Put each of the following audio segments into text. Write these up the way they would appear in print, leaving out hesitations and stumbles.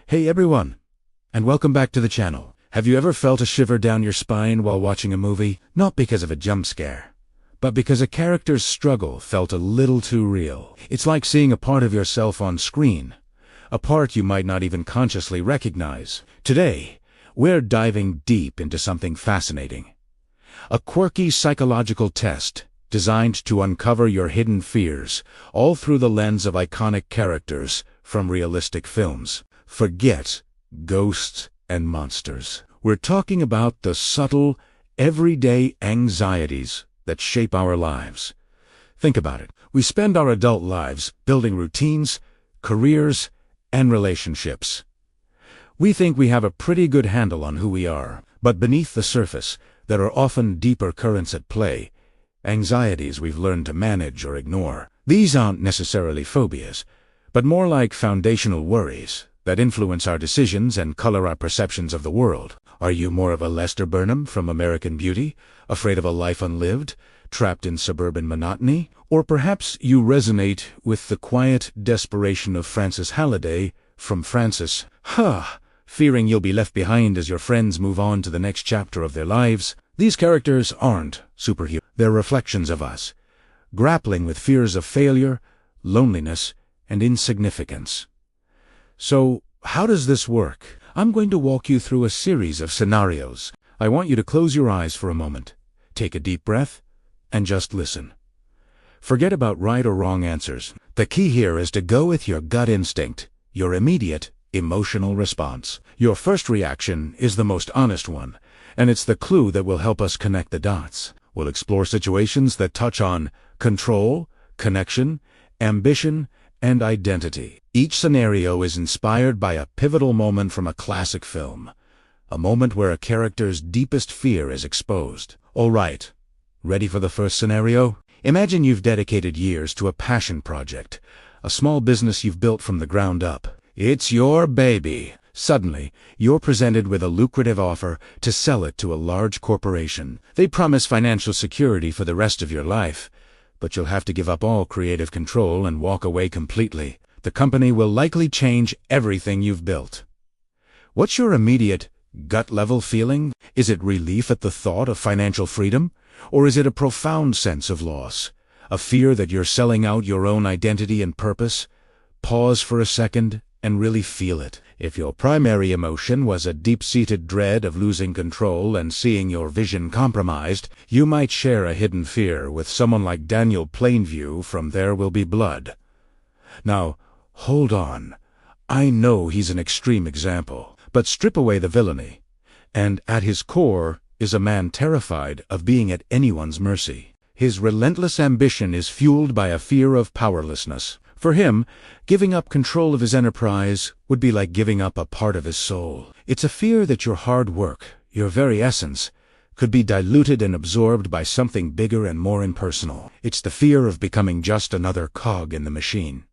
Hey everyone, and welcome back to the channel. Have you ever felt a shiver down your spine while watching a movie? Not because of a jump scare, but because a character's struggle felt a little too real. It's like seeing a part of yourself on screen, a part you might not even consciously recognize. Today, we're diving deep into something fascinating. A quirky psychological test designed to uncover your hidden fears, all through the lens of iconic characters from realistic films. Forget ghosts and monsters. We're talking about the subtle, everyday anxieties that shape our lives. Think about it. We spend our adult lives building routines, careers, and relationships. We think we have a pretty good handle on who we are, but beneath the surface, there are often deeper currents at play, anxieties we've learned to manage or ignore. These aren't necessarily phobias, but more like foundational worries that influence our decisions and color our perceptions of the world. Are you more of a Lester Burnham from American Beauty, afraid of a life unlived, trapped in suburban monotony? Or perhaps you resonate with the quiet desperation of Frances Halliday from Frances, fearing you'll be left behind as your friends move on to the next chapter of their lives. These characters aren't superheroes. They're reflections of us, grappling with fears of failure, loneliness, and insignificance. So, how does this work? I'm going to walk you through a series of scenarios. I want you to close your eyes for a moment, take a deep breath, and just listen. Forget about right or wrong answers. The key here is to go with your gut instinct, your immediate emotional response. Your first reaction is the most honest one, and it's the clue that will help us connect the dots. We'll explore situations that touch on control, connection, ambition, and identity. Each scenario is inspired by a pivotal moment from a classic film, a moment where a character's deepest fear is exposed. All right, ready for the first scenario? Imagine you've dedicated years to a passion project, a small business you've built from the ground up. It's your baby. Suddenly, you're presented with a lucrative offer to sell it to a large corporation. They promise financial security for the rest of your life, but you'll have to give up all creative control and walk away completely. The company will likely change everything you've built. What's your immediate, gut-level feeling? Is it relief at the thought of financial freedom? Or is it a profound sense of loss? A fear that you're selling out your own identity and purpose? Pause for a second and really feel it. If your primary emotion was a deep-seated dread of losing control and seeing your vision compromised, you might share a hidden fear with someone like Daniel Plainview from There Will Be Blood. Now, hold on. I know he's an extreme example, but strip away the villainy, and at his core is a man terrified of being at anyone's mercy. His relentless ambition is fueled by a fear of powerlessness. For him, giving up control of his enterprise would be like giving up a part of his soul. It's a fear that your hard work, your very essence, could be diluted and absorbed by something bigger and more impersonal. It's the fear of becoming just another cog in the machine.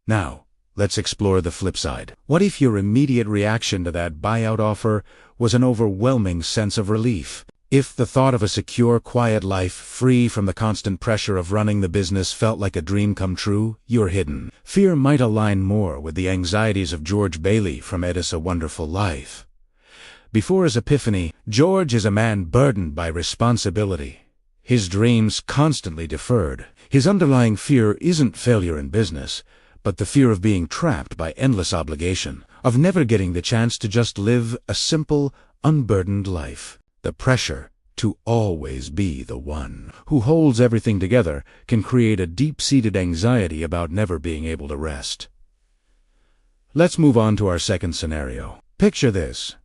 Now, let's explore the flip side. What if your immediate reaction to that buyout offer was an overwhelming sense of relief? If the thought of a secure, quiet life, free from the constant pressure of running the business, felt like a dream come true, you're hidden. Fear might align more with the anxieties of George Bailey from It's a Wonderful Life. Before his epiphany, George is a man burdened by responsibility, his dreams constantly deferred. His underlying fear isn't failure in business, but the fear of being trapped by endless obligation, of never getting the chance to just live a simple, unburdened life. The pressure to always be the one who holds everything together can create a deep-seated anxiety about never being able to rest. Let's move on to our second scenario. Picture this.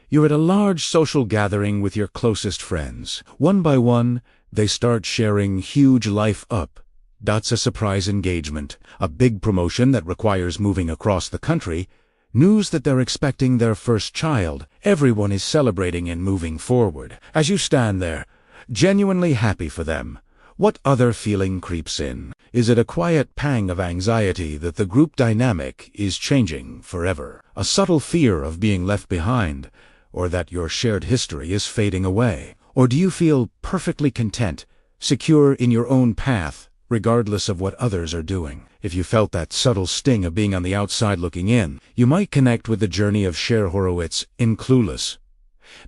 You're at a large social gathering with your closest friends. One by one, they start sharing huge life up. That's a surprise engagement, a big promotion that requires moving across the country, news that they're expecting their first child. Everyone is celebrating and moving forward. As you stand there, genuinely happy for them, what other feeling creeps in? Is it a quiet pang of anxiety that the group dynamic is changing forever? A subtle fear of being left behind, or that your shared history is fading away? Or do you feel perfectly content, secure in your own path, regardless of what others are doing. If you felt that subtle sting of being on the outside looking in, you might connect with the journey of Cher Horowitz in Clueless.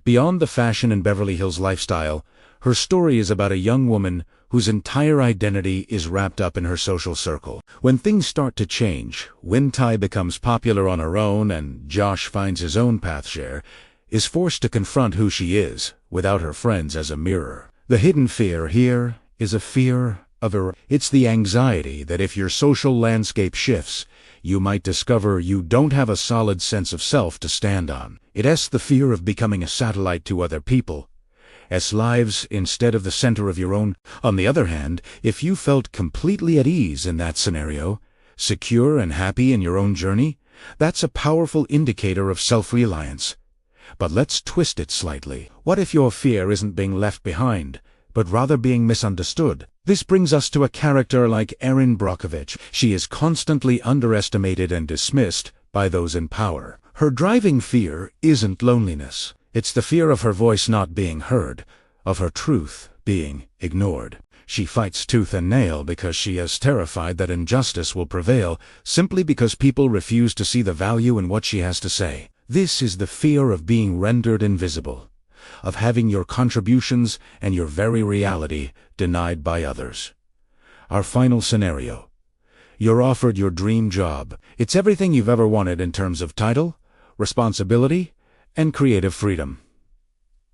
Beyond the fashion and Beverly Hills lifestyle, her story is about a young woman whose entire identity is wrapped up in her social circle. When things start to change, when Tai becomes popular on her own and Josh finds his own path, Cher is forced to confront who she is, without her friends as a mirror. The hidden fear here is a fear of her. It's the anxiety that if your social landscape shifts, you might discover you don't have a solid sense of self to stand on. It's the fear of becoming a satellite to other people, as lives instead of the center of your own. On the other hand, if you felt completely at ease in that scenario, secure and happy in your own journey, that's a powerful indicator of self-reliance. But let's twist it slightly. What if your fear isn't being left behind, but rather being misunderstood? This brings us to a character like Erin Brockovich. She is constantly underestimated and dismissed by those in power. Her driving fear isn't loneliness. It's the fear of her voice not being heard, of her truth being ignored. She fights tooth and nail because she is terrified that injustice will prevail, simply because people refuse to see the value in what she has to say. This is the fear of being rendered invisible, of having your contributions and your very reality denied by others. Our final scenario. You're offered your dream job. It's everything you've ever wanted in terms of title, responsibility, and creative freedom.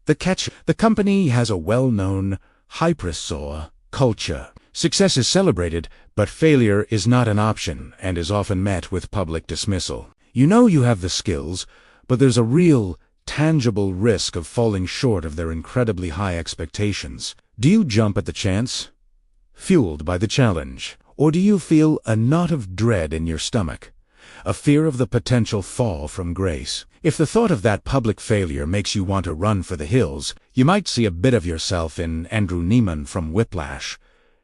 The catch: the company has a well-known, high-pressure culture. Success is celebrated, but failure is not an option and is often met with public dismissal. You know you have the skills, but there's a real, tangible risk of falling short of their incredibly high expectations. Do you jump at the chance, fueled by the challenge, or do you feel a knot of dread in your stomach, a fear of the potential fall from grace? If the thought of that public failure makes you want to run for the hills, you might see a bit of yourself in Andrew Neiman from Whiplash.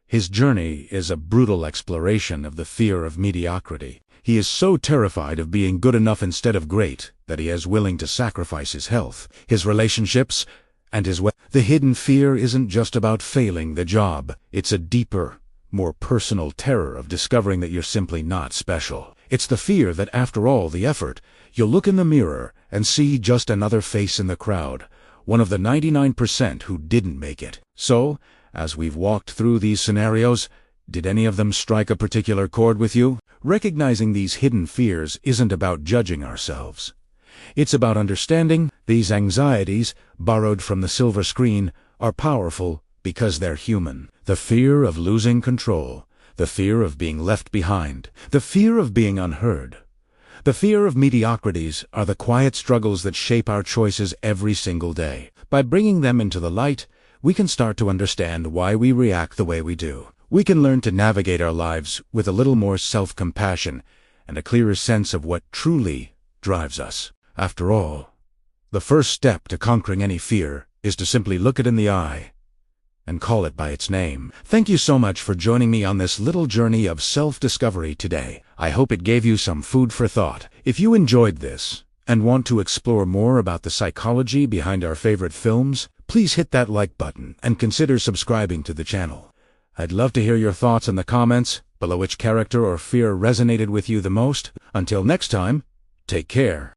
His journey is a brutal exploration of the fear of mediocrity. He is so terrified of being good enough instead of great that he is willing to sacrifice his health, his relationships, and his wealth. The hidden fear isn't just about failing the job. It's a deeper, more personal terror of discovering that you're simply not special. It's the fear that after all the effort, you'll look in the mirror and see just another face in the crowd, one of the 99% who didn't make it. So, as we've walked through these scenarios, did any of them strike a particular chord with you? Recognizing these hidden fears isn't about judging ourselves. It's about understanding these anxieties, borrowed from the silver screen, are powerful because they're human. The fear of losing control, the fear of being left behind, the fear of being unheard, the fear of mediocrities are the quiet struggles that shape our choices every single day. By bringing them into the light, we can start to understand why we react the way we do. We can learn to navigate our lives with a little more self-compassion and a clearer sense of what truly drives us. After all, the first step to conquering any fear is to simply look it in the eye and call it by its name. Thank you so much for joining me on this little journey of self-discovery today. I hope it gave you some food for thought. If you enjoyed this and want to explore more about the psychology behind our favorite films, please hit that like button and consider subscribing to the channel. I'd love to hear your thoughts in the comments below. Which character or fear resonated with you the most? Until next time, take care.